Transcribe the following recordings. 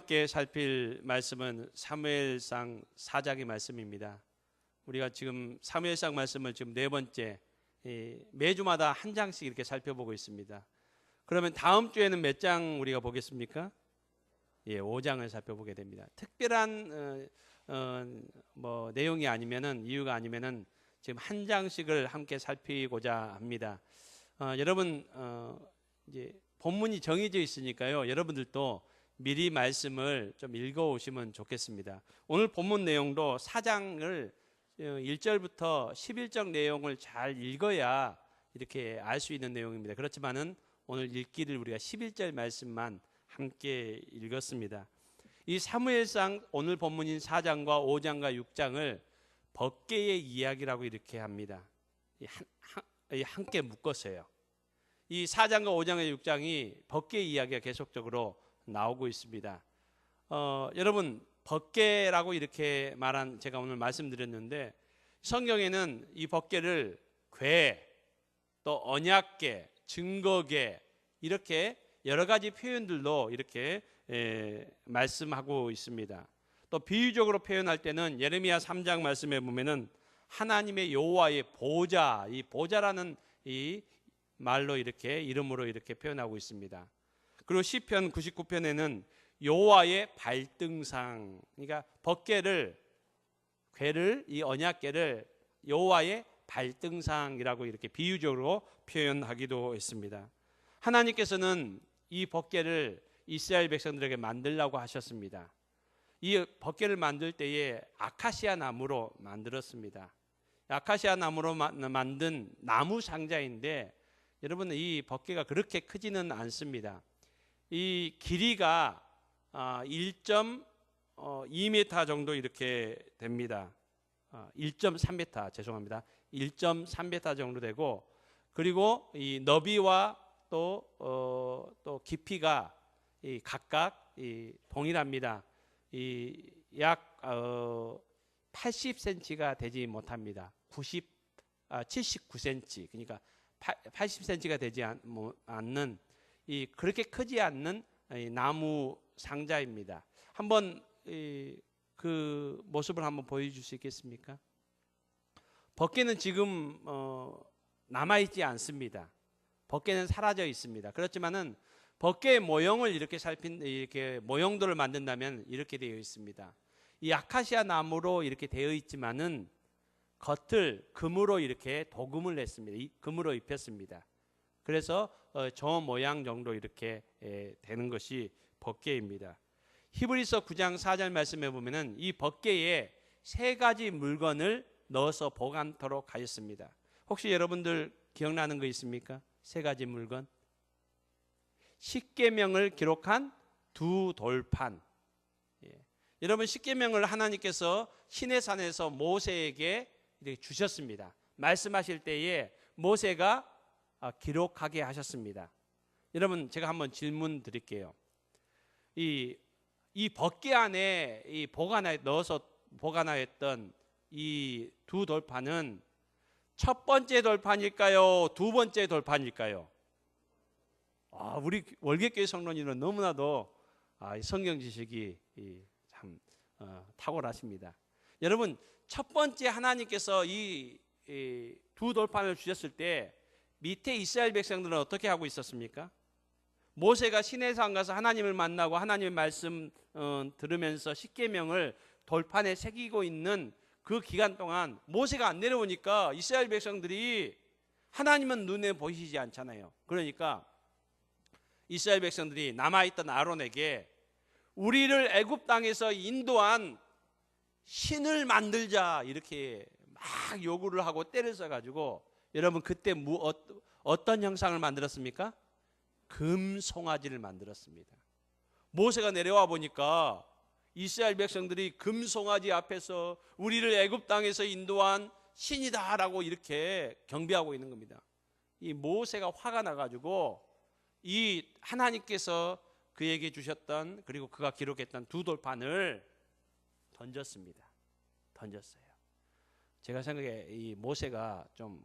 함께 살필 말씀은 사무엘상 4장의 말씀입니다. 우리가 지금 사무엘상 말씀을 지금 네 번째, 매주마다 한 장씩 이렇게 살펴보고 있습니다. 그러면 다음 주에는 몇 장 우리가 보겠습니까? 5장을 살펴보게 됩니다. 특별한 내용이 아니면은, 이유가 아니면은 지금 한 장씩을 함께 살피고자 합니다. 여러분 이제 본문이 정해져 있으니까요. 여러분들도 미리 말씀을 좀 읽어오시면 좋겠습니다. 오늘 본문 내용도 4장을 1절부터 11절 내용을 잘 읽어야 이렇게 알 수 있는 내용입니다. 그렇지만은 오늘 읽기를 우리가 11절 말씀만 함께 읽었습니다. 이 사무엘상 오늘 본문인 4장과 5장과 6장을 법궤의 이야기라고 이렇게 합니다. 함께 묶었어요. 이 4장과 5장과 6장이 법궤의 이야기가 계속적으로 나오고 있습니다. 여러분 법궤라고 이렇게 말한 제가 오늘 말씀드렸는데 성경에는 이 법궤를 궤, 또 언약궤, 증거궤 이렇게 여러 가지 표현들로 이렇게 말씀하고 있습니다. 또 비유적으로 표현할 때는 예레미야 3장 말씀에 보면은 하나님의 여호와의 보좌, 이 보좌라는 이 말로 이렇게 이름으로 이렇게 표현하고 있습니다. 그리고 시편 99편에는 여호와의 발등상, 그러니까 법궤를, 궤를, 이 언약궤를 여호와의 발등상이라고 이렇게 비유적으로 표현하기도 했습니다. 하나님께서는 이 법궤를 이스라엘 백성들에게 만들라고 하셨습니다. 이 법궤를 만들 때에 아카시아 나무로 만들었습니다. 아카시아 나무로 만든 나무 상자인데 여러분 이 법궤가 그렇게 크지는 않습니다. 이 길이가 1.2m 정도 이렇게 됩니다. 1.3m 죄송합니다. 1.3m 정도 되고 그리고 이 너비와 또 깊이가 각각 동일합니다. 약 80cm가 되지 못합니다. 79cm 그러니까 80cm가 되지 않는 그렇게 크지 않는 나무 상자입니다. 한번 그 모습을 한번 보여줄 수 있겠습니까? 법궤는 지금 남아있지 않습니다. 법궤는 사라져 있습니다. 그렇지만은 법궤의 모형을 이렇게 이렇게 모형들을 만든다면 이렇게 되어 있습니다. 이 아카시아 나무로 이렇게 되어 있지만은 겉을 금으로 이렇게 도금을 냈습니다. 금으로 입혔습니다. 그래서 저 모양 정도 이렇게 되는 것이 법궤입니다. 히브리서 9장 4절 말씀에 보면은 이 법궤에 세 가지 물건을 넣어서 보관토록 하였습니다. 혹시 여러분들 기억나는 거 있습니까? 세 가지 물건. 십계명을 기록한 두 돌판. 여러분 십계명을 하나님께서 시내산에서 모세에게 이렇게 주셨습니다. 말씀하실 때에 모세가 기록하게 하셨습니다. 여러분 제가 한번 질문 드릴게요. 이 법궤 안에 넣어서 보관하였던 이 두 돌판은 첫 번째 돌판일까요? 두 번째 돌판일까요? 우리 월계교회 성도님은 너무나도 성경 지식이 참 탁월하십니다. 여러분 첫 번째 하나님께서 이 두 돌판을 주셨을 때 밑에 이스라엘 백성들은 어떻게 하고 있었습니까? 모세가 시내산 가서 하나님을 만나고 하나님의 말씀 들으면서 십계명을 돌판에 새기고 있는 그 기간 동안 모세가 안 내려오니까 이스라엘 백성들이 하나님은 눈에 보이시지 않잖아요. 그러니까 이스라엘 백성들이 남아있던 아론에게 우리를 애굽 땅에서 인도한 신을 만들자 이렇게 막 요구를 하고 때를 써가지고 여러분 그때 어떤 형상을 만들었습니까? 금송아지를 만들었습니다. 모세가 내려와 보니까 이스라엘 백성들이 금송아지 앞에서 우리를 애굽 땅에서 인도한 신이다라고 이렇게 경배하고 있는 겁니다. 이 모세가 화가 나가지고 이 하나님께서 그에게 주셨던 그리고 그가 기록했던 두 돌판을 던졌습니다. 던졌어요. 제가 생각에 이 모세가 좀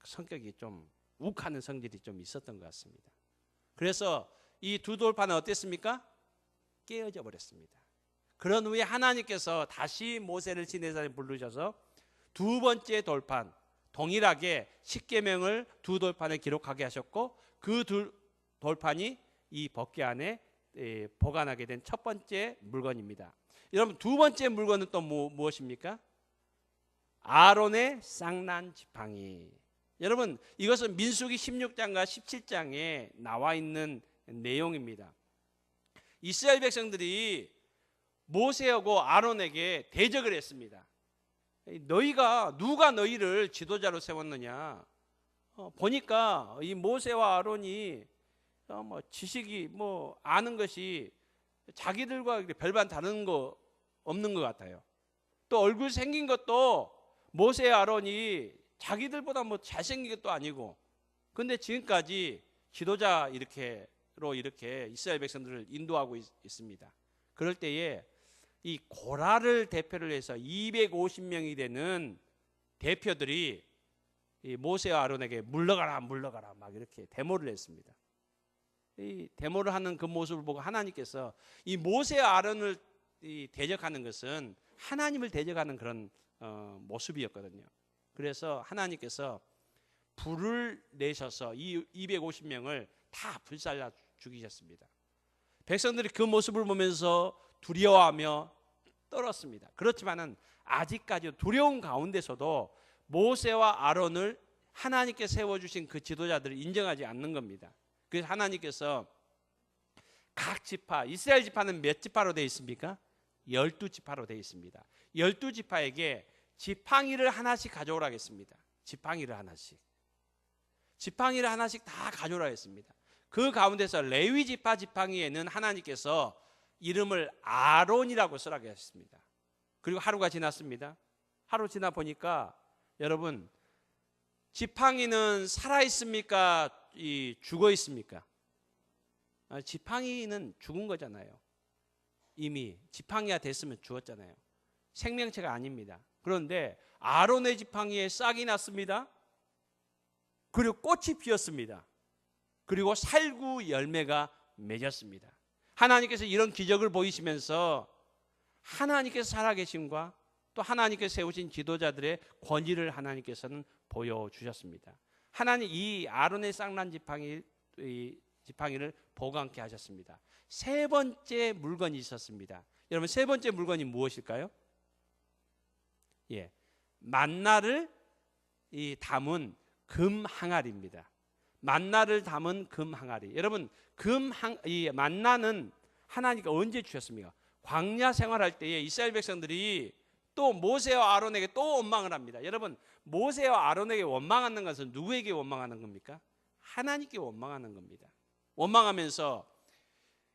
성격이 좀 욱하는 성질이 좀 있었던 것 같습니다. 그래서 이 두 돌판은 어땠습니까? 깨어져 버렸습니다. 그런 후에 하나님께서 다시 모세를 시내산에 부르셔서 두 번째 돌판, 동일하게 십계명을 두 돌판에 기록하게 하셨고, 그 두 돌판이 이 법궤 안에 보관하게 된 첫 번째 물건입니다. 여러분, 두 번째 물건은 또 무엇입니까? 아론의 쌍난 지팡이. 여러분, 이것은 민수기 16장과 17장에 나와 있는 내용입니다. 이스라엘 백성들이 모세하고 아론에게 대적을 했습니다. 너희가 누가 너희를 지도자로 세웠느냐? 보니까 이 모세와 아론이 지식이 아는 것이 자기들과 별반 다른 거 없는 것 같아요. 또 얼굴 생긴 것도 모세와 아론이 자기들보다 잘생긴 것도 아니고, 근데 지금까지 지도자 이렇게 이스라엘 백성들을 인도하고 있습니다. 그럴 때에 이 고라를 대표를 해서 250명이 되는 대표들이 이 모세와 아론에게 물러가라 막 이렇게 데모를 했습니다. 이 데모를 하는 그 모습을 보고 하나님께서 이 모세와 아론을 대적하는 것은 하나님을 대적하는 그런 모습이었거든요. 그래서 하나님께서 불을 내셔서 이 250명을 다 불살라 죽이셨습니다. 백성들이 그 모습을 보면서 두려워하며 떨었습니다. 그렇지만은 아직까지 두려운 가운데서도 모세와 아론을 하나님께 세워주신 그 지도자들을 인정하지 않는 겁니다. 그래서 하나님께서 각 지파, 이스라엘 지파는 몇 지파로 되어 있습니까? 12지파로 되어 있습니다. 12지파에게 지팡이를 하나씩 가져오라 했습니다. 지팡이를 하나씩 다 가져오라 했습니다. 그 가운데서 레위 지파 지팡이에는 하나님께서 이름을 아론이라고 쓰라고 했습니다. 그리고 하루가 지났습니다. 하루 지나 보니까 여러분, 지팡이는 살아 있습니까? 죽어 있습니까? 지팡이는 죽은 거잖아요. 이미 지팡이가 됐으면 죽었잖아요. 생명체가 아닙니다. 그런데 아론의 지팡이에 싹이 났습니다. 그리고 꽃이 피었습니다. 그리고 살구 열매가 맺었습니다. 하나님께서 이런 기적을 보이시면서 하나님께서 살아계심과 또 하나님께서 세우신 지도자들의 권위를 하나님께서는 보여주셨습니다. 하나님 이 아론의 쌍난 지팡이를 보관케 하셨습니다. 세 번째 물건이 있었습니다. 여러분, 세 번째 물건이 무엇일까요? 만나를 담은 금 항아리입니다. 만나를 담은 금 항아리. 여러분, 이 만나는 하나님께 언제 주셨습니까? 광야 생활할 때에 이스라엘 백성들이 또 모세와 아론에게 또 원망을 합니다. 여러분, 모세와 아론에게 원망하는 것은 누구에게 원망하는 겁니까? 하나님께 원망하는 겁니다. 원망하면서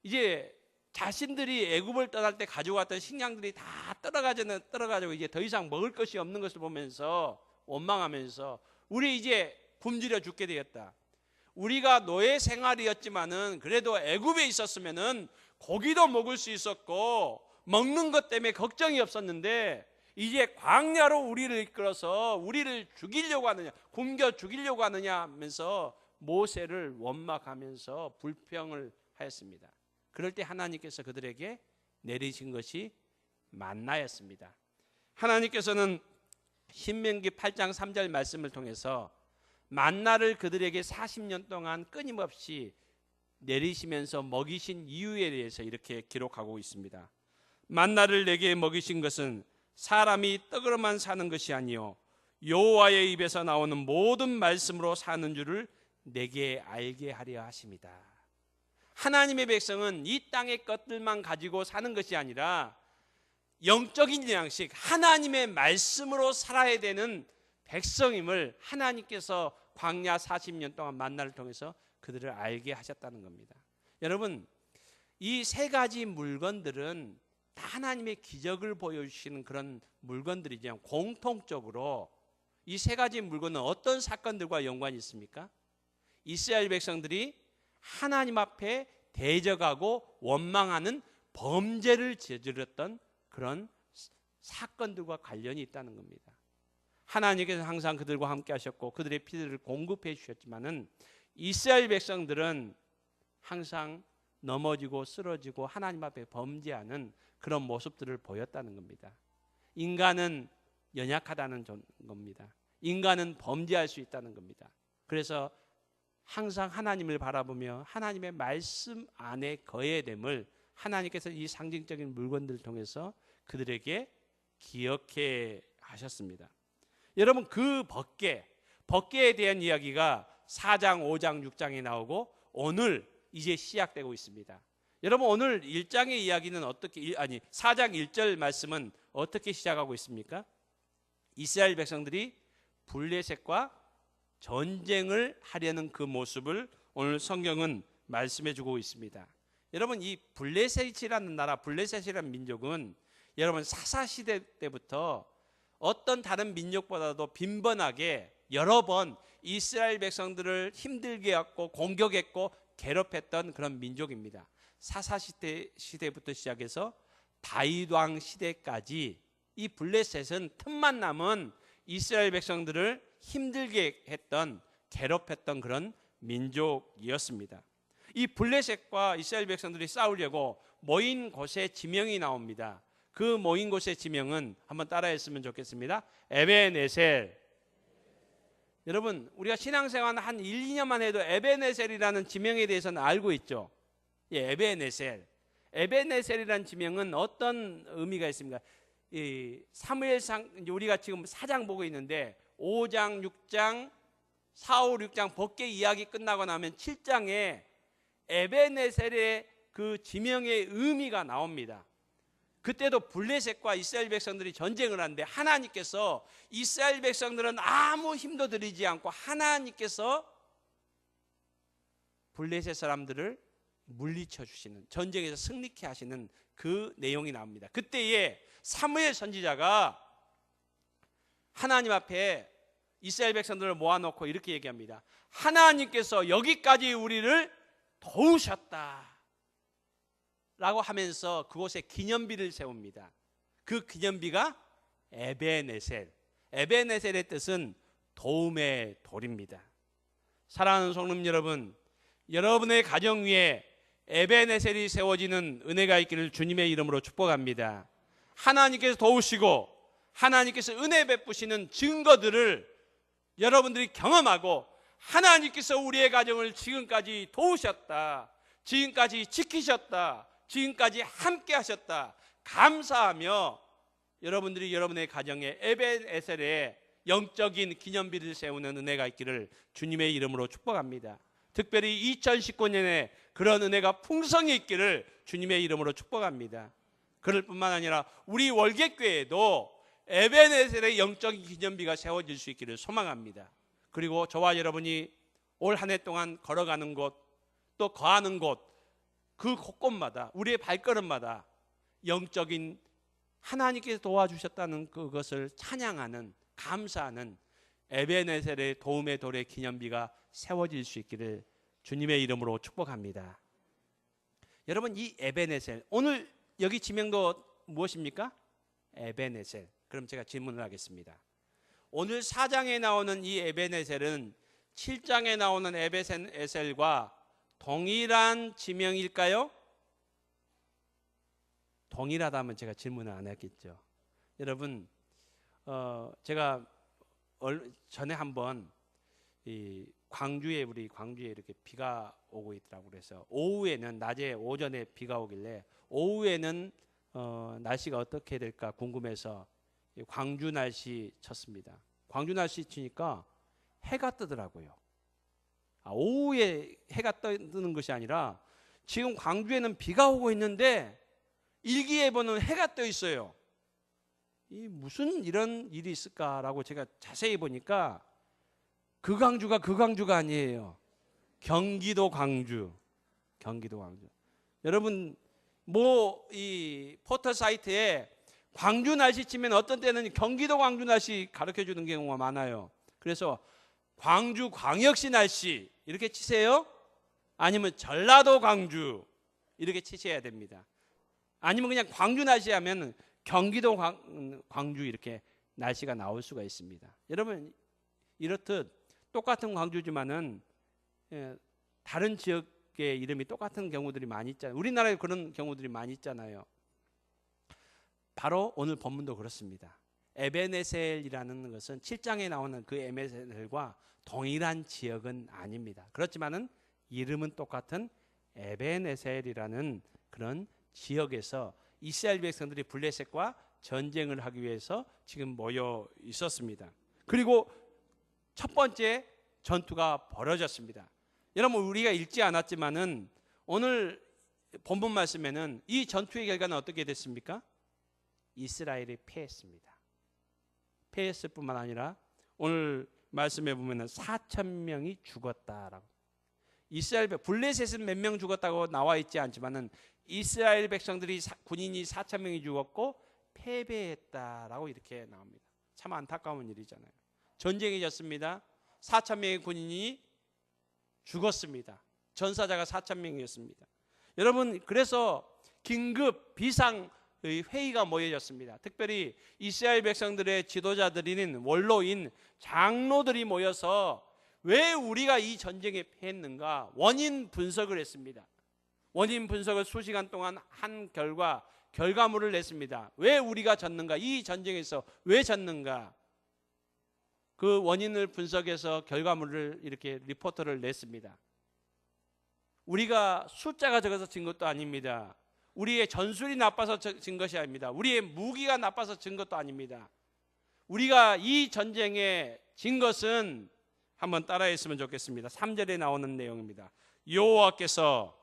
이제 자신들이 애굽을 떠날 때 가져왔던 식량들이 다 떨어가지고 이제 더 이상 먹을 것이 없는 것을 보면서 원망하면서 우리 이제 굶주려 죽게 되었다. 우리가 노예 생활이었지만은 그래도 애굽에 있었으면은 고기도 먹을 수 있었고 먹는 것 때문에 걱정이 없었는데 이제 광야로 우리를 이끌어서 우리를 죽이려고 하느냐, 굶겨 죽이려고 하느냐 하면서 모세를 원망하면서 불평을 하였습니다. 그럴 때 하나님께서 그들에게 내리신 것이 만나였습니다. 하나님께서는 신명기 8장 3절 말씀을 통해서 만나를 그들에게 40년 동안 끊임없이 내리시면서 먹이신 이유에 대해서 이렇게 기록하고 있습니다. 만나를 내게 먹이신 것은 사람이 떡으로만 사는 것이 아니요 여호와의 입에서 나오는 모든 말씀으로 사는 줄을 내게 알게 하려 하심이다. 하나님의 백성은 이 땅의 것들만 가지고 사는 것이 아니라 영적인 양식, 하나님의 말씀으로 살아야 되는 백성임을 하나님께서 광야 40년 동안 만나를 통해서 그들을 알게 하셨다는 겁니다. 여러분, 이 세 가지 물건들은 다 하나님의 기적을 보여주시는 그런 물건들이지만 공통적으로 이 세 가지 물건은 어떤 사건들과 연관이 있습니까? 이스라엘 백성들이 하나님 앞에 대적하고 원망하는 범죄를 저질렀던 그런 사건들과 관련이 있다는 겁니다. 하나님께서 항상 그들과 함께 하셨고 그들의 피들을 공급해 주셨지만은 이스라엘 백성들은 항상 넘어지고 쓰러지고 하나님 앞에 범죄하는 그런 모습들을 보였다는 겁니다. 인간은 연약하다는 겁니다. 인간은 범죄할 수 있다는 겁니다. 그래서 항상 하나님을 바라보며 하나님의 말씀 안에 거해됨을 하나님께서 이 상징적인 물건들을 통해서 그들에게 기억해 하셨습니다. 여러분, 그 법궤에 대한 이야기가 4장, 5장, 6장에 나오고 오늘 이제 시작되고 있습니다. 여러분, 오늘 1장의 이야기는 4장 1절 말씀은 어떻게 시작하고 있습니까? 이스라엘 백성들이 블레셋과 전쟁을 하려는 그 모습을 오늘 성경은 말씀해 주고 있습니다. 여러분, 이 블레셋이라는 나라, 블레셋이라는 민족은 여러분 사사시대 때부터 어떤 다른 민족보다도 빈번하게 여러 번 이스라엘 백성들을 힘들게 했고 공격했고 괴롭혔던 그런 민족입니다. 사사시대부터 시작해서 다윗 왕 시대까지 이 블레셋은 틈만 나면 이스라엘 백성들을 힘들게 했던, 괴롭혔던 그런 민족이었습니다. 이 블레셋과 이스라엘 백성들이 싸우려고 모인 곳에 지명이 나옵니다. 그 모인 곳의 지명은 한번 따라했으면 좋겠습니다. 에베네셀. 여러분, 우리가 신앙생활 한 1, 2년만 해도 에베네셀이라는 지명에 대해서는 알고 있죠. 예, 에베네셀. 에베네셀이라는 지명은 어떤 의미가 있습니까? 이 사무엘상, 우리가 지금 4장 보고 있는데 5장, 6장, 4, 5, 6장 법궤 이야기 끝나고 나면 7장에 에베네셀의 그 지명의 의미가 나옵니다. 그때도 블레셋과 이스라엘 백성들이 전쟁을 하는데 하나님께서 이스라엘 백성들은 아무 힘도 들이지 않고 하나님께서 블레셋 사람들을 물리쳐 주시는, 전쟁에서 승리케 하시는 그 내용이 나옵니다. 그때에 사무엘 선지자가 하나님 앞에 이스라엘 백성들을 모아놓고 이렇게 얘기합니다. 하나님께서 여기까지 우리를 도우셨다 라고 하면서 그곳에 기념비를 세웁니다. 그 기념비가 에베네셀. 에베네셀의 뜻은 도움의 돌입니다. 사랑하는 성도님 여러분, 여러분의 가정 위에 에베네셀이 세워지는 은혜가 있기를 주님의 이름으로 축복합니다. 하나님께서 도우시고 하나님께서 은혜 베푸시는 증거들을 여러분들이 경험하고 하나님께서 우리의 가정을 지금까지 도우셨다, 지금까지 지키셨다, 지금까지 함께 하셨다 감사하며 여러분들이 여러분의 가정에 에베네셀의 영적인 기념비를 세우는 은혜가 있기를 주님의 이름으로 축복합니다. 특별히 2019년에 그런 은혜가 풍성히 있기를 주님의 이름으로 축복합니다. 그럴 뿐만 아니라 우리 월계교회에도 에베네셀의 영적인 기념비가 세워질 수 있기를 소망합니다. 그리고 저와 여러분이 올 한 해 동안 걸어가는 곳, 또 거하는 곳, 그 곳곳마다 우리의 발걸음마다 영적인 하나님께서 도와주셨다는 그것을 찬양하는, 감사하는 에베네셀의 도움의 돌의 기념비가 세워질 수 있기를 주님의 이름으로 축복합니다. 여러분, 이 에베네셀, 오늘 여기 지명도 무엇입니까? 에베네셀. 그럼 제가 질문을 하겠습니다. 오늘 4장에 나오는 이 에베네셀은 7장에 나오는 에베네셀과 동일한 지명일까요? 동일하다면 제가 질문을 안 했겠죠. 여러분, 제가 전에 한번 우리 광주에 이렇게 비가 오고 있더라고요. 그래서 오후에는, 낮에 오전에 비가 오길래 오후에는 날씨가 어떻게 될까 궁금해서 광주 날씨 쳤습니다. 광주 날씨 치니까 해가 뜨더라고요. 오후에 해가 뜨는 것이 아니라 지금 광주에는 비가 오고 있는데 일기예보는 해가 떠 있어요. 이 무슨 이런 일이 있을까라고 제가 자세히 보니까 그 광주가 그 광주가 아니에요. 경기도 광주. 여러분, 이 포털 사이트에 광주 날씨 치면 어떤 때는 경기도 광주 날씨 가르쳐 주는 경우가 많아요. 그래서 광주 광역시 날씨 이렇게 치세요. 아니면 전라도 광주 이렇게 치셔야 됩니다. 아니면 그냥 광주 날씨 하면 경기도 광주 이렇게 날씨가 나올 수가 있습니다. 여러분, 이렇듯 똑같은 광주지만은 다른 지역 지역의 이름이 똑같은 경우들이 많이 있잖아요. 우리나라에 그런 경우들이 많이 있잖아요. 바로 오늘 본문도 그렇습니다. 에베네셀이라는 것은 7장에 나오는 그 에베네셀과 동일한 지역은 아닙니다. 그렇지만은 이름은 똑같은 에베네셀이라는 그런 지역에서 이스라엘 백성들이 블레셋과 전쟁을 하기 위해서 지금 모여 있었습니다. 그리고 첫 번째 전투가 벌어졌습니다. 여러분, 우리가 읽지 않았지만은 오늘 본문 말씀에는 이 전투의 결과는 어떻게 됐습니까? 이스라엘이 패했습니다. 패했을 뿐만 아니라 오늘 말씀에 보면은 4,000명이 죽었다라고. 이스라엘 블레셋은 몇 명 죽었다고 나와 있지 않지만은 이스라엘 백성들이 군인이 4,000명이 죽었고 패배했다라고 이렇게 나옵니다. 참 안타까운 일이잖아요. 전쟁이 졌습니다. 4,000명의 군인이 죽었습니다. 전사자가 4,000명이었습니다. 여러분, 그래서 긴급 비상 회의가 모여졌습니다. 특별히 이스라엘 백성들의 지도자들인 원로인 장로들이 모여서 왜 우리가 이 전쟁에 패했는가 원인 분석을 했습니다. 원인 분석을 수시간 동안 한 결과물을 냈습니다. 왜 우리가 졌는가, 이 전쟁에서 왜 졌는가, 그 원인을 분석해서 결과물을 이렇게 리포트를 냈습니다. 우리가 숫자가 적어서 진 것도 아닙니다. 우리의 전술이 나빠서 진 것이 아닙니다. 우리의 무기가 나빠서 진 것도 아닙니다. 우리가 이 전쟁에 진 것은 한번 따라했으면 좋겠습니다. 3절에 나오는 내용입니다. 여호와께서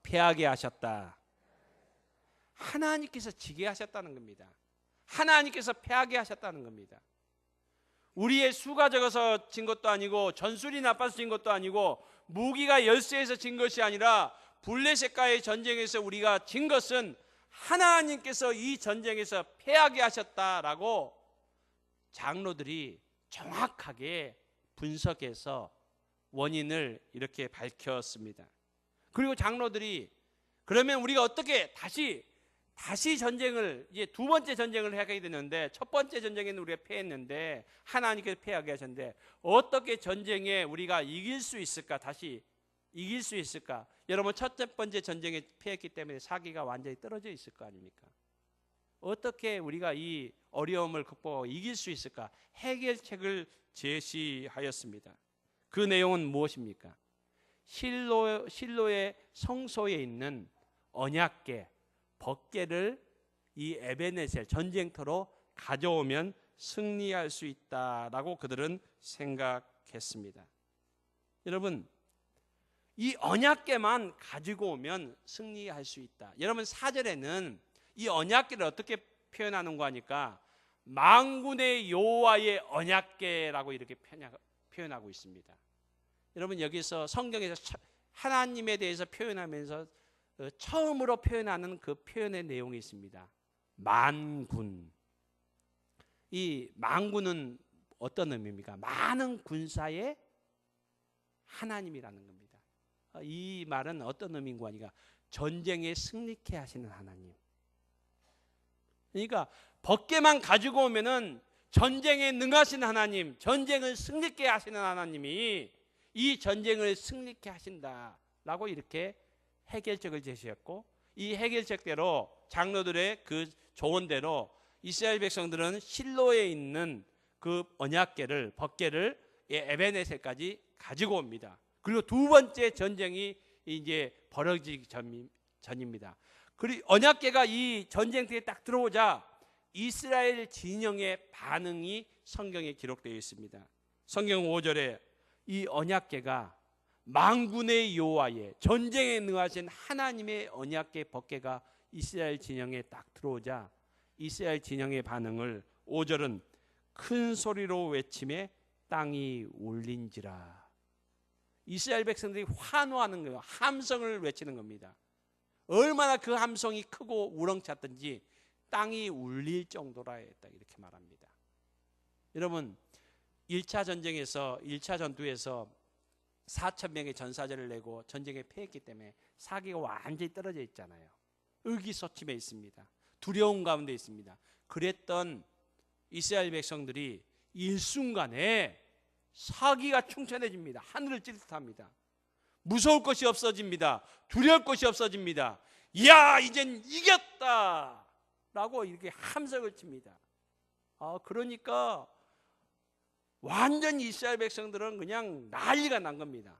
패하게 하셨다. 하나님께서 지게 하셨다는 겁니다. 하나님께서 패하게 하셨다는 겁니다. 우리의 수가 적어서 진 것도 아니고 전술이 나빠서 진 것도 아니고 무기가 열세해서 진 것이 아니라 블레셋과의 전쟁에서 우리가 진 것은 하나님께서 이 전쟁에서 패하게 하셨다라고 장로들이 정확하게 분석해서 원인을 이렇게 밝혔습니다. 그리고 장로들이 그러면 우리가 어떻게 다시 전쟁을, 이제 두 번째 전쟁을 하게 되는데, 첫 번째 전쟁에는 우리가 패했는데 하나님께서 패하게 하셨는데 어떻게 전쟁에 우리가 이길 수 있을까, 다시 이길 수 있을까? 여러분, 첫 번째 전쟁에 패했기 때문에 사기가 완전히 떨어져 있을 거 아닙니까? 어떻게 우리가 이 어려움을 극복하고 이길 수 있을까? 해결책을 제시하였습니다. 그 내용은 무엇입니까? 실로의 성소에 있는 언약궤, 법궤를 이 에베네셀 전쟁터로 가져오면 승리할 수 있다라고 그들은 생각했습니다. 여러분, 이 언약궤만 가지고 오면 승리할 수 있다. 여러분, 4절에는 이 언약궤를 어떻게 표현하는 거 하니까 만군의 여호와의 언약궤라고 이렇게 표현하고 있습니다. 여러분, 여기서 성경에서 하나님에 대해서 표현하면서 처음으로 표현하는 그 표현의 내용이 있습니다. 만군. 이 만군은 어떤 의미입니까? 많은 군사의 하나님이라는 겁니다. 이 말은 어떤 의미인가 하니까 전쟁에 승리케 하시는 하나님. 그러니까 법궤만 가지고 오면은 전쟁에 능하신 하나님, 전쟁을 승리케 하시는 하나님이 이 전쟁을 승리케 하신다라고 이렇게 해결책을 제시했고, 이 해결책대로 장로들의 그 조언대로 이스라엘 백성들은 실로에 있는 그 언약궤를, 법궤를 에베네셀까지 가지고 옵니다. 그리고 두 번째 전쟁이 이제 벌어지기 전입니다. 그리고 언약궤가 이 전쟁터에 딱 들어오자 이스라엘 진영의 반응이 성경에 기록되어 있습니다. 성경 5절에 이 언약궤가 만군의 여호와의, 전쟁에 능하신 하나님의 언약궤 법궤가 이스라엘 진영에 딱 들어오자 이스라엘 진영의 반응을 5절은 큰 소리로 외침에 땅이 울린지라. 이스라엘 백성들이 환호하는 거예요. 함성을 외치는 겁니다. 얼마나 그 함성이 크고 우렁찼든지 땅이 울릴 정도라 했다, 이렇게 말합니다. 여러분, 1차 전쟁에서, 1차 전투에서 4,000명의 전사자를 내고 전쟁에 패했기 때문에 사기가 완전히 떨어져 있잖아요. 의기소침해 있습니다. 두려움 가운데 있습니다. 그랬던 이스라엘 백성들이 일순간에 사기가 충천해집니다. 하늘을 찌릿합니다. 무서울 것이 없어집니다. 두려울 것이 없어집니다. 이야, 이젠 이겼다 라고 이렇게 함성을 칩니다. 그러니까 완전히 이스라엘 백성들은 그냥 난리가 난 겁니다.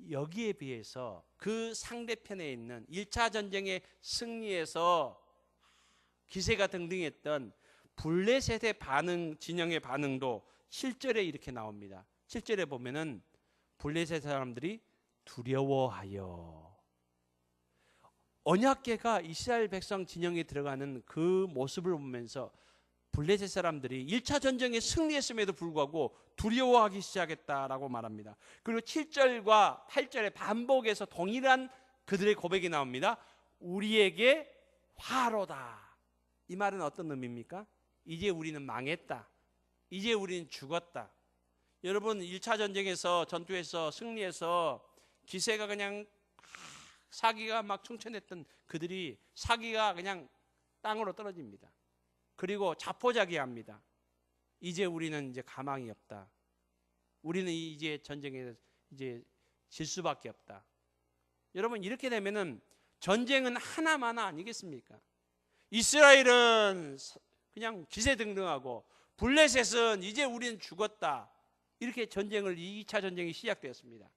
여기에 비해서 그 상대편에 있는 1차 전쟁의 승리에서 기세가 등등했던 블레셋의 반응, 진영의 반응도 7절에 이렇게 나옵니다. 7절에 보면은 블레셋 사람들이 두려워하여, 언약궤가 이스라엘 백성 진영에 들어가는 그 모습을 보면서 블레셋 사람들이 1차 전쟁에 승리했음에도 불구하고 두려워하기 시작했다라고 말합니다. 그리고 7절과 8절의 반복해서 동일한 그들의 고백이 나옵니다. 우리에게 화로다. 이 말은 어떤 의미입니까? 이제 우리는 망했다. 이제 우리는 죽었다. 여러분, 1차 전쟁에서, 전투에서 승리해서 기세가 그냥 사기가 막 충천했던 그들이 사기가 그냥 땅으로 떨어집니다. 그리고 자포자기합니다. 이제 우리는 이제 가망이 없다. 우리는 이제 전쟁에 이제 질 수밖에 없다. 여러분, 이렇게 되면은 전쟁은 하나마나 아니겠습니까? 이스라엘은 그냥 기세등등하고 블레셋은 이제 우리는 죽었다. 이렇게 전쟁을 2차 전쟁이 시작되었습니다.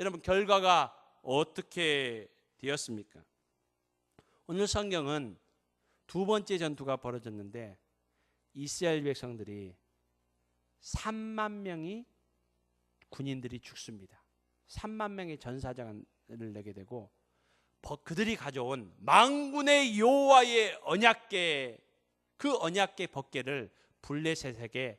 여러분, 결과가 어떻게 되었습니까? 오늘 성경은 두 번째 전투가 벌어졌는데 이스라엘 백성들이 3만 명이 군인들이 죽습니다. 3만 명의 전사장을 내게 되고 그들이 가져온 만군의 여호와의 언약궤, 그 언약궤 법궤를 블레셋에게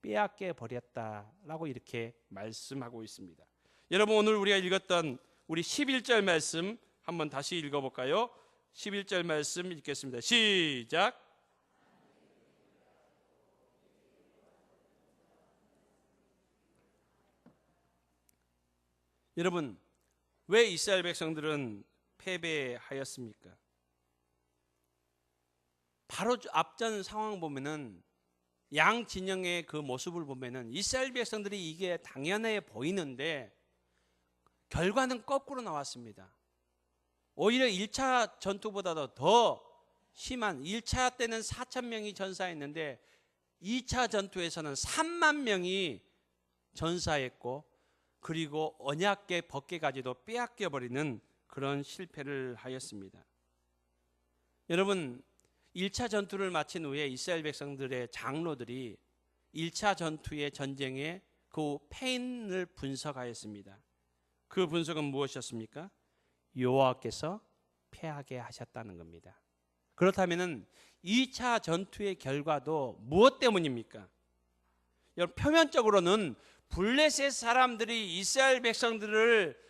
빼앗겨 버렸다라고 이렇게 말씀하고 있습니다. 여러분, 오늘 우리가 읽었던 우리 11절 말씀 한번 다시 읽어볼까요? 11절 말씀 읽겠습니다. 시작. 여러분, 왜 이스라엘 백성들은 패배하였습니까? 바로 앞전 상황 보면은, 양 진영의 그 모습을 보면은 이스라엘 백성들이 이게 당연해 보이는데 결과는 거꾸로 나왔습니다. 오히려 1차 전투보다도 더 심한, 1차 때는 4천 명이 전사했는데 2차 전투에서는 3만 명이 전사했고, 그리고 언약궤 법궤까지도 빼앗겨 버리는 그런 실패를 하였습니다. 여러분, 1차 전투를 마친 후에 이스라엘 백성들의 장로들이 1차 전투의 전쟁의 그 패인을 분석하였습니다. 그 분석은 무엇이었습니까? 여호와께서 패하게 하셨다는 겁니다. 그렇다면 2차 전투의 결과도 무엇 때문입니까? 여러분, 표면적으로는 블레셋 사람들이 이스라엘 백성들을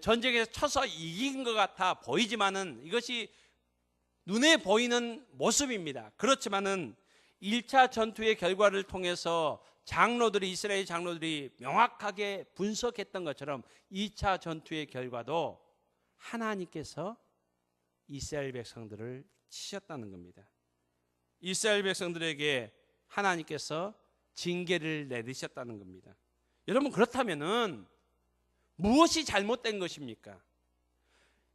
전쟁에서 쳐서 이긴 것 같아 보이지만은 이것이 눈에 보이는 모습입니다. 그렇지만은 1차 전투의 결과를 통해서 이스라엘 장로들이 명확하게 분석했던 것처럼 2차 전투의 결과도 하나님께서 이스라엘 백성들을 치셨다는 겁니다. 이스라엘 백성들에게 하나님께서 징계를 내리셨다는 겁니다. 여러분, 그렇다면은 무엇이 잘못된 것입니까?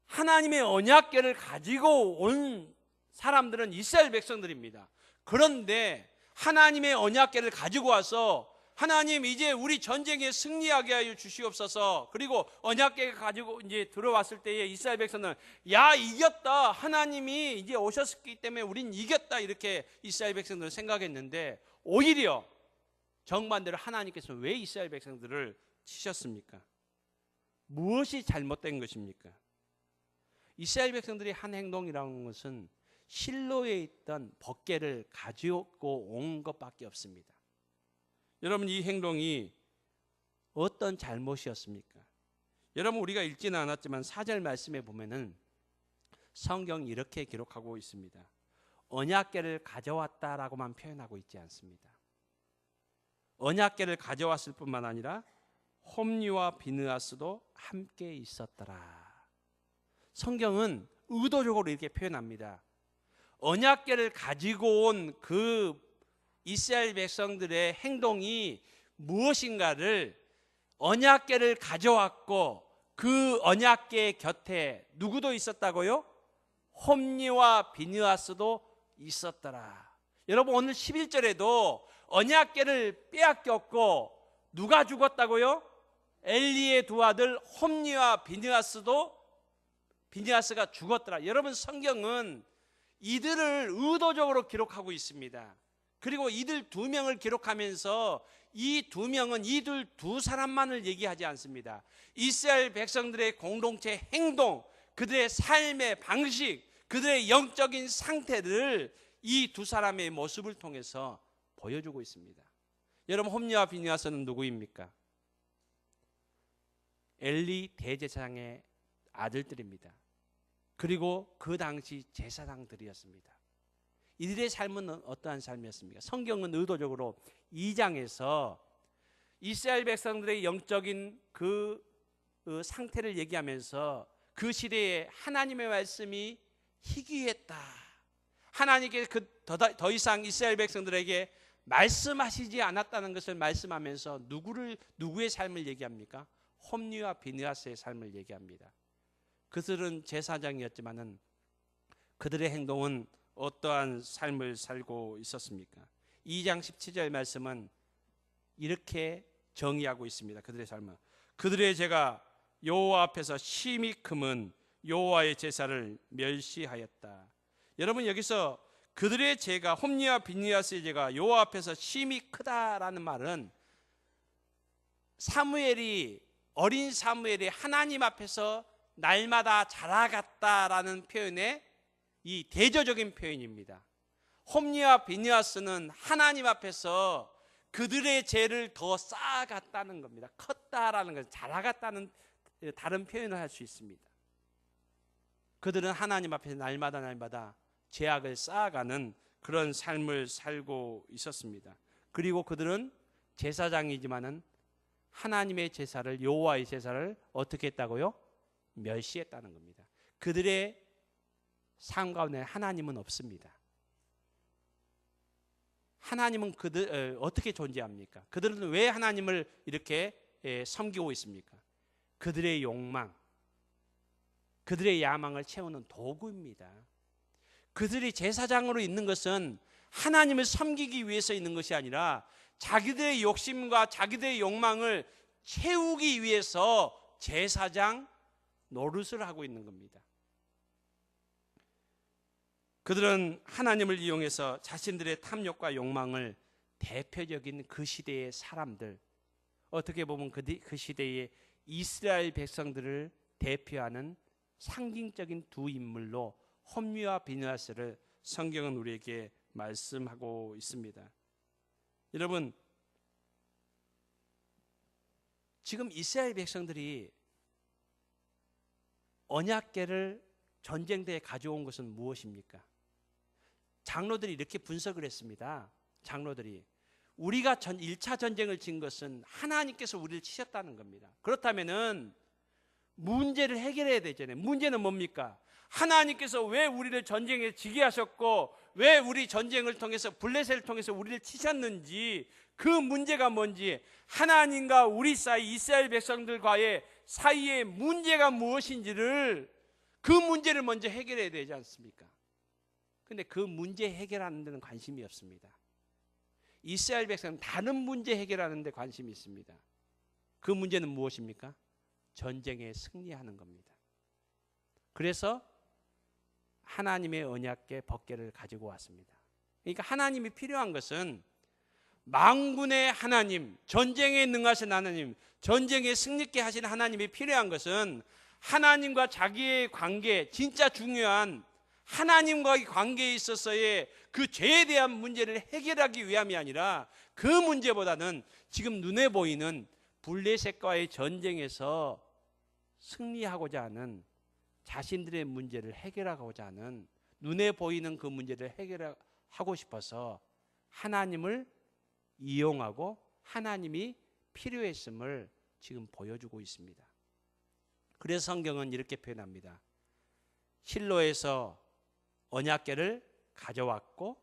하나님의 언약궤를 가지고 온 사람들은 이스라엘 백성들입니다. 그런데 하나님의 언약궤를 가지고 와서 하나님, 이제 우리 전쟁에 승리하게 하여 주시옵소서. 그리고 언약궤를 가지고 이제 들어왔을 때에 이스라엘 백성들은 야, 이겼다. 하나님이 이제 오셨기 때문에 우린 이겼다. 이렇게 이스라엘 백성들은 생각했는데 오히려 정반대로 하나님께서 왜 이스라엘 백성들을 치셨습니까? 무엇이 잘못된 것입니까? 이스라엘 백성들이 한 행동이라는 것은 실로에 있던 법궤를 가지고 온 것밖에 없습니다. 여러분, 이 행동이 어떤 잘못이었습니까? 여러분, 우리가 읽지는 않았지만 4절 말씀에 보면은 성경이 이렇게 기록하고 있습니다. 언약궤를 가져왔다라고만 표현하고 있지 않습니다. 언약궤를 가져왔을 뿐만 아니라 홈리와 비느하스도 함께 있었더라. 성경은 의도적으로 이렇게 표현합니다. 언약궤를 가지고 온 그 이스라엘 백성들의 행동이 무엇인가를 언약궤를 가져왔고 그 언약궤 곁에 누구도 있었다고요? 홈리와 비느하스도 있었더라. 여러분, 오늘 11절에도 언약궤를 빼앗겼고 누가 죽었다고요? 엘리의 두 아들 홈리와 비느하스가 죽었더라. 여러분, 성경은 이들을 의도적으로 기록하고 있습니다. 그리고 이들 두 명을 기록하면서 이 두 명은 이들 두 사람만을 얘기하지 않습니다. 이스라엘 백성들의 공동체 행동, 그들의 삶의 방식, 그들의 영적인 상태를 이 두 사람의 모습을 통해서 보여주고 있습니다. 여러분, 홈리와 비느하스는 누구입니까? 엘리 대제사장의 아들들입니다. 그리고 그 당시 제사장들이었습니다. 이들의 삶은 어떠한 삶이었습니까? 성경은 의도적으로 2장에서 이스라엘 백성들의 영적인 그 상태를 얘기하면서 그 시대에 하나님의 말씀이 희귀했다. 하나님께서 더 이상 이스라엘 백성들에게 말씀하시지 않았다는 것을 말씀하면서 누구의 삶을 얘기합니까? 홈리와 비느하스의 삶을 얘기합니다. 그들은 제사장이었지만은 그들의 행동은 어떠한 삶을 살고 있었습니까? 2장 17절 말씀은 이렇게 정의하고 있습니다. 그들의 삶은 그들의 죄가 여호와 앞에서 심히 크면 여호와의 제사를 멸시하였다. 여러분, 여기서 그들의 죄가, 홈리와 비느하스의 죄가 여호와 앞에서 심히 크다라는 말은 어린 사무엘이 하나님 앞에서 날마다 자라갔다라는 표현의 이 대조적인 표현입니다. 홈리와 비느하스는 하나님 앞에서 그들의 죄를 더 쌓아갔다는 겁니다. 컸다라는 것, 자라갔다는 다른 표현을 할 수 있습니다. 그들은 하나님 앞에서 날마다 죄악을 쌓아가는 그런 삶을 살고 있었습니다. 그리고 그들은 제사장이지만은 하나님의 제사를, 여호와의 제사를 어떻게 했다고요? 멸시했다는 겁니다. 그들의 삶 가운데 하나님은 없습니다. 하나님은 어떻게 존재합니까? 그들은 왜 하나님을 이렇게 섬기고 있습니까? 그들의 욕망, 그들의 야망을 채우는 도구입니다. 그들이 제사장으로 있는 것은 하나님을 섬기기 위해서 있는 것이 아니라 자기들의 욕심과 자기들의 욕망을 채우기 위해서 제사장 노릇을 하고 있는 겁니다. 그들은 하나님을 이용해서 자신들의 탐욕과 욕망을 대표적인 그 시대의 사람들, 어떻게 보면 그 시대의 이스라엘 백성들을 대표하는 상징적인 두 인물로 홈리와 비느하스를 성경은 우리에게 말씀하고 있습니다. 여러분, 지금 이스라엘 백성들이 언약궤를 전쟁터에 가져온 것은 무엇입니까? 장로들이 이렇게 분석을 했습니다. 장로들이 우리가 1차 전쟁을 진 것은 하나님께서 우리를 치셨다는 겁니다. 그렇다면은 문제를 해결해야 되잖아요. 문제는 뭡니까? 하나님께서 왜 우리를 전쟁에 지게 하셨고 왜 우리 전쟁을 통해서 블레셋을 통해서 우리를 치셨는지, 그 문제가 뭔지, 하나님과 우리 사이 이스라엘 백성들과의 사이의 문제가 무엇인지를, 그 문제를 먼저 해결해야 되지 않습니까? 그런데 그 문제 해결하는 데는 관심이 없습니다. 이스라엘 백성은 다른 문제 해결하는 데 관심이 있습니다. 그 문제는 무엇입니까? 전쟁에 승리하는 겁니다. 그래서 하나님의 언약궤 법궤를 가지고 왔습니다. 그러니까 하나님이 필요한 것은 만군의 하나님, 전쟁에 능하신 하나님, 전쟁에 승리케 하시는 하나님이 필요한 것은 하나님과 자기의 관계, 진짜 중요한 하나님과의 관계에 있어서의 그 죄에 대한 문제를 해결하기 위함이 아니라 그 문제보다는 지금 눈에 보이는 블레셋과의 전쟁에서 승리하고자 하는, 자신들의 문제를 해결하고자 하는, 눈에 보이는 그 문제를 해결하고 싶어서 하나님을 이용하고 하나님이 필요했음을 지금 보여주고 있습니다. 그래서 성경은 이렇게 표현합니다. 실로에서 언약궤를 가져왔고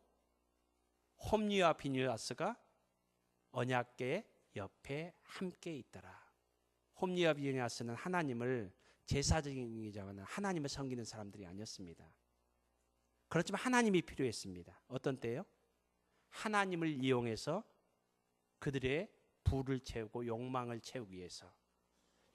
홈리와 비느하스가 언약궤 옆에 함께 있더라. 홈리와 비느하스는 하나님을 제사장인 자는 하나님을 섬기는 사람들이 아니었습니다. 그렇지만 하나님이 필요했습니다. 어떤 때요? 하나님을 이용해서 그들의 부를 채우고 욕망을 채우기 위해서.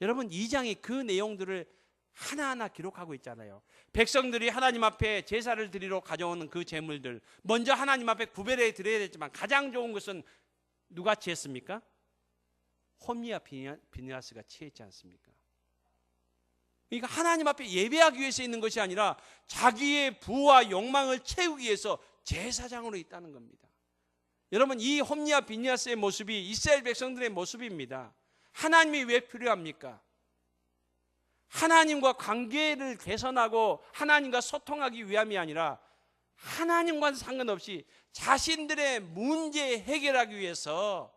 여러분 2장이 그 내용들을 하나하나 기록하고 있잖아요. 백성들이 하나님 앞에 제사를 드리러 가져오는 그 제물들, 먼저 하나님 앞에 구별해 드려야 되지만 가장 좋은 것은 누가 취했습니까? 홈리와 비느하스가 취했지 않습니까? 그러니까 하나님 앞에 예배하기 위해서 있는 것이 아니라 자기의 부와 욕망을 채우기 위해서 제사장으로 있다는 겁니다. 여러분 이 홈리와 비느하스의 모습이 이스라엘 백성들의 모습입니다. 하나님이 왜 필요합니까? 하나님과 관계를 개선하고 하나님과 소통하기 위함이 아니라 하나님과는 상관없이 자신들의 문제 해결하기 위해서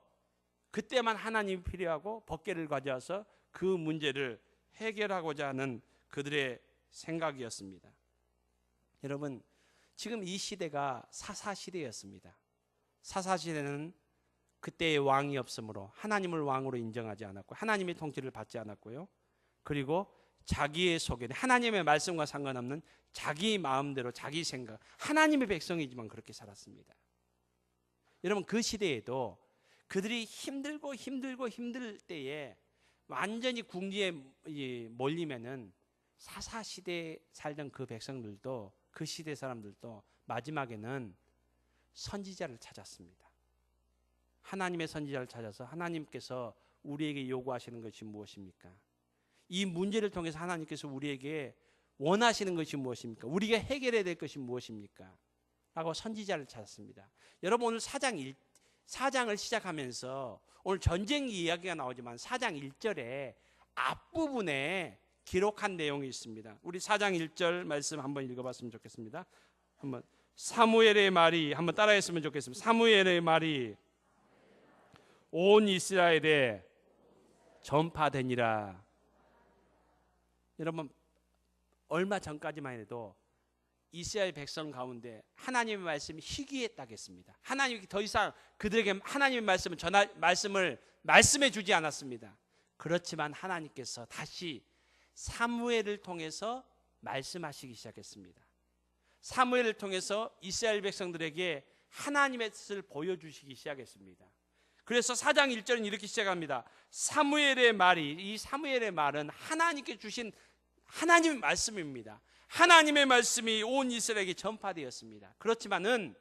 그때만 하나님이 필요하고 법궤를 가져와서 그 문제를 해결하고자 하는 그들의 생각이었습니다. 여러분 지금 이 시대가 사사시대였습니다. 사사시대는 그때의 왕이 없으므로 하나님을 왕으로 인정하지 않았고 하나님의 통치를 받지 않았고요. 그리고 자기의 소견, 하나님의 말씀과 상관없는 자기 마음대로 자기 생각, 하나님의 백성이지만 그렇게 살았습니다. 여러분 그 시대에도 그들이 힘들 때에 완전히 궁지에 몰리면은 사사시대에 살던 그 백성들도 그 시대 사람들도 마지막에는 선지자를 찾았습니다. 하나님의 선지자를 찾아서 하나님께서 우리에게 요구하시는 것이 무엇입니까? 이 문제를 통해서 하나님께서 우리에게 원하시는 것이 무엇입니까? 우리가 해결해야 될 것이 무엇입니까? 라고 선지자를 찾았습니다. 여러분 오늘 4장을 시작하면서 오늘 전쟁 이야기가 나오지만 4장 1절에 앞부분에 기록한 내용이 있습니다. 우리 4장 1절 말씀 한번 읽어봤으면 좋겠습니다. 한번 사무엘의 말이 한번 따라했으면 좋겠습니다. 사무엘의 말이 온 이스라엘에 전파되니라. 여러분 얼마 전까지만 해도 이스라엘 백성 가운데 하나님의 말씀이 희귀했다겠습니다. 하나님이 더 이상 그들에게 하나님의 말씀을 말씀해 주지 않았습니다. 그렇지만 하나님께서 다시 사무엘을 통해서 말씀하시기 시작했습니다. 사무엘을 통해서 이스라엘 백성들에게 하나님의 뜻을 보여주시기 시작했습니다. 그래서 4장 1절은 이렇게 시작합니다. 사무엘의 말이, 이 사무엘의 말은 하나님께 주신 하나님의 말씀입니다. 하나님의 말씀이 온 이스라엘에게 전파되었습니다. 그렇지만은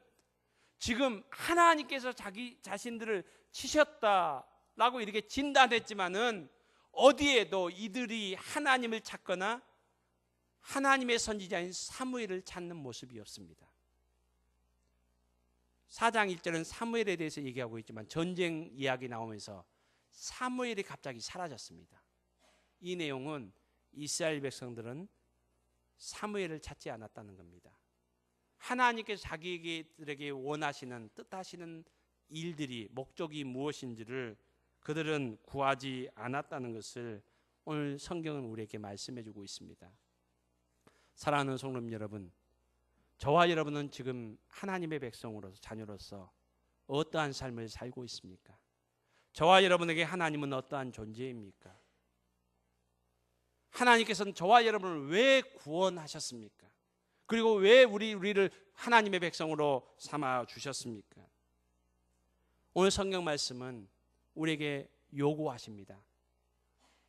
지금 하나님께서 자기 자신들을 치셨다라고 이렇게 진단했지만은 어디에도 이들이 하나님을 찾거나 하나님의 선지자인 사무엘을 찾는 모습이 없습니다. 4장 1절은 사무엘에 대해서 얘기하고 있지만 전쟁 이야기 나오면서 사무엘이 갑자기 사라졌습니다. 이 내용은 이스라엘 백성들은 사무엘을 찾지 않았다는 겁니다. 하나님께서 자기들에게 원하시는 뜻하시는 일들이 목적이 무엇인지를 그들은 구하지 않았다는 것을 오늘 성경은 우리에게 말씀해 주고 있습니다. 사랑하는 성도님 여러분, 저와 여러분은 지금 하나님의 백성으로서 자녀로서 어떠한 삶을 살고 있습니까? 저와 여러분에게 하나님은 어떠한 존재입니까? 하나님께서는 저와 여러분을 왜 구원하셨습니까? 그리고 왜 우리를 하나님의 백성으로 삼아 주셨습니까? 오늘 성경 말씀은 우리에게 요구하십니다.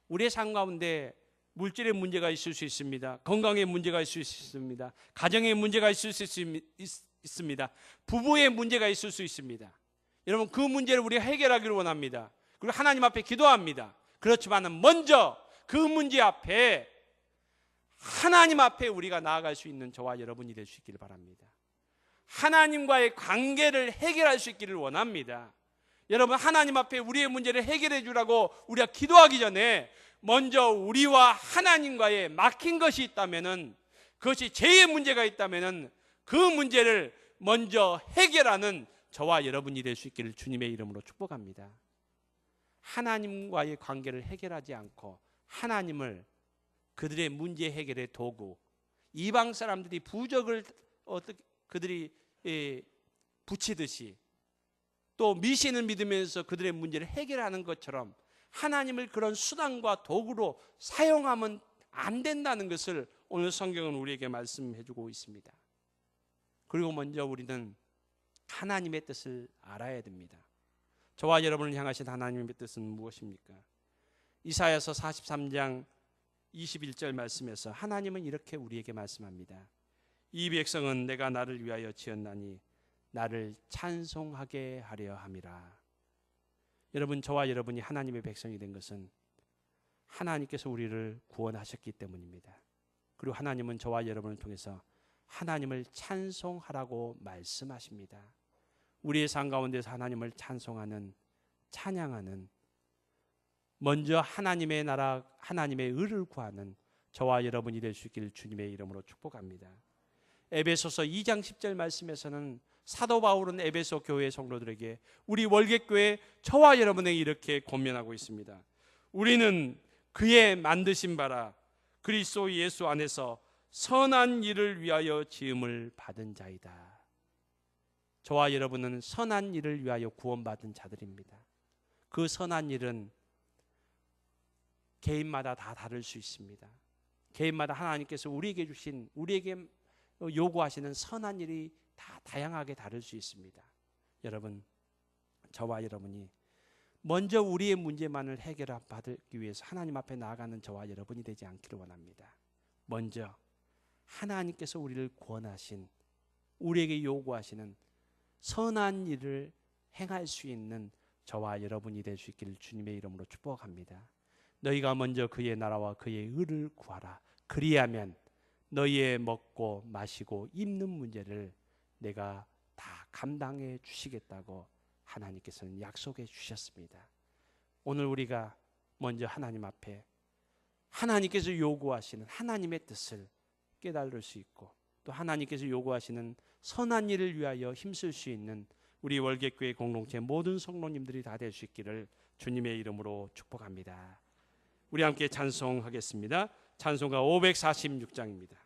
우리의 삶 가운데 물질의 문제가 있을 수 있습니다. 건강의 문제가 있을 수 있습니다. 가정의 문제가 있을 수 있습니다. 부부의 문제가 있을 수 있습니다. 여러분 그 문제를 우리가 해결하기를 원합니다. 그리고 하나님 앞에 기도합니다. 그렇지만 먼저 그 문제 앞에 하나님 앞에 우리가 나아갈 수 있는 저와 여러분이 될 수 있기를 바랍니다. 하나님과의 관계를 해결할 수 있기를 원합니다. 여러분 하나님 앞에 우리의 문제를 해결해 주라고 우리가 기도하기 전에 먼저 우리와 하나님과의 막힌 것이 있다면은, 그것이 죄의 문제가 있다면은 그 문제를 먼저 해결하는 저와 여러분이 될 수 있기를 주님의 이름으로 축복합니다. 하나님과의 관계를 해결하지 않고 하나님을 그들의 문제 해결의 도구, 이방 사람들이 부적을 그들이 붙이듯이 또 미신을 믿으면서 그들의 문제를 해결하는 것처럼 하나님을 그런 수단과 도구로 사용하면 안 된다는 것을 오늘 성경은 우리에게 말씀해 주고 있습니다. 그리고 먼저 우리는 하나님의 뜻을 알아야 됩니다. 저와 여러분을 향하신 하나님의 뜻은 무엇입니까? 이사야서 43장 21절 말씀에서 하나님은 이렇게 우리에게 말씀합니다. 이 백성은 내가 나를 위하여 지었나니 나를 찬송하게 하려 함이라. 여러분, 저와 여러분이 하나님의 백성이 된 것은 하나님께서 우리를 구원하셨기 때문입니다. 그리고 하나님은 저와 여러분을 통해서 하나님을 찬송하라고 말씀하십니다. 우리의 삶 가운데서 하나님을 찬송하는, 찬양하는, 먼저 하나님의 나라, 하나님의 의를 구하는 저와 여러분이 될 수 있기를 주님의 이름으로 축복합니다. 에베소서 2장 10절 말씀에서는 사도 바울은 에베소 교회 성도들에게, 우리 월객교회 저와 여러분에게 이렇게 권면하고 있습니다. 우리는 그의 만드신 바라 그리스도 예수 안에서 선한 일을 위하여 지음을 받은 자이다. 저와 여러분은 선한 일을 위하여 구원받은 자들입니다. 그 선한 일은 개인마다 다 다를 수 있습니다. 개인마다 하나님께서 우리에게 주신, 우리에게 요구하시는 선한 일이 다 다양하게 다를 수 있습니다. 여러분, 저와 여러분이 먼저 우리의 문제만을 해결받기 위해서 하나님 앞에 나아가는 저와 여러분이 되지 않기를 원합니다. 먼저 하나님께서 우리를 구원하신, 우리에게 요구하시는 선한 일을 행할 수 있는 저와 여러분이 될 수 있기를 주님의 이름으로 축복합니다. 너희가 먼저 그의 나라와 그의 의를 구하라. 그리하면 너희의 먹고 마시고 입는 문제를 내가 다 감당해 주시겠다고 하나님께서는 약속해 주셨습니다. 오늘 우리가 먼저 하나님 앞에 하나님께서 요구하시는 하나님의 뜻을 깨달을 수 있고, 또 하나님께서 요구하시는 선한 일을 위하여 힘쓸 수 있는 우리 월객교회 공동체 모든 성도님들이 다 될 수 있기를 주님의 이름으로 축복합니다. 우리 함께 찬송하겠습니다. 찬송가 546장입니다.